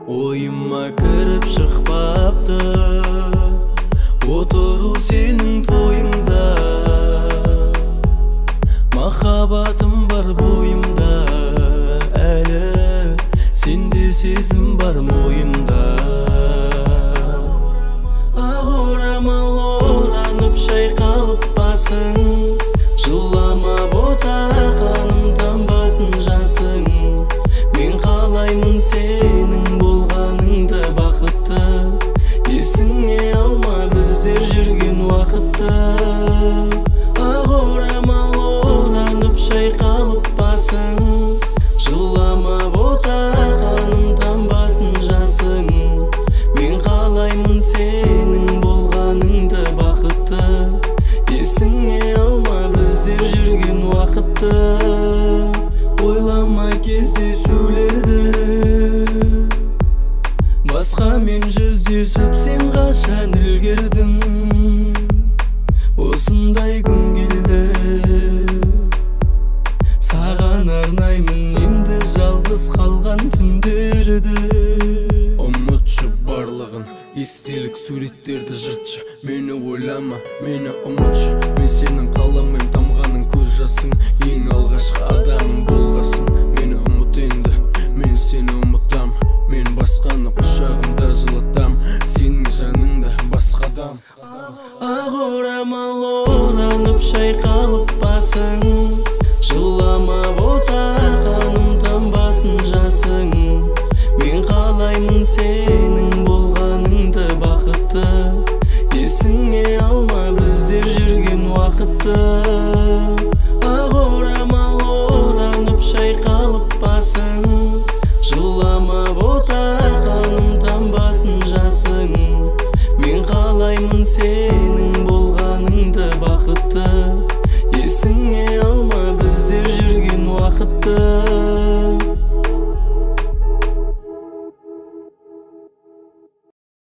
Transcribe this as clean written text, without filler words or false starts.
Oyıma kіріп шықпапты отыру сенің тойыңда. Махаббатым бар бойымда, әлі сенде сезім бар мойымда. Ақ орамал оранып шайқалып басың, жылама бота қаным тамбасын жасың. Мен қалаймын сенің болғаныңды бақытты, есіңе алма біздер жүрген уақытты. Ақ орамал оранып шайқалып басың, жылама бота қаным тамбасын жасың. Мен қалаймын сенің болғаныңды бақытты, есіңе алма біздер жүрген уақытты. Ойлама кездесулерді, басқамен жүздесіп сен қашан үлгердің. Осындай күн келді, саған арнаймын енді жалғыз қалған түндерді. Ұмытшы барлығын, естелік суреттерді жыртшы. Мені ойлама, мені ұмытшы. Мен сенің қаламмен тамғаның көз жасың, ең алғашқы адамым болғасын. Мені ұмыт енді, мен сені ұмытам. Мен басқаны құшағымда жылытам, сенің жаныңда басқа адам. Ақ орамал оранып шайқалып басың, жылама бота қаным тамбасын жасың. Мен қалаймын сенің болғаныңды бақытты, есіңе алма біздер жүрген уақытты. Ақ орамал оранып шайқалып басың, жылама бота қаным тамбасын жасың. Мен қалаймын сенің болғаныңды бақытты,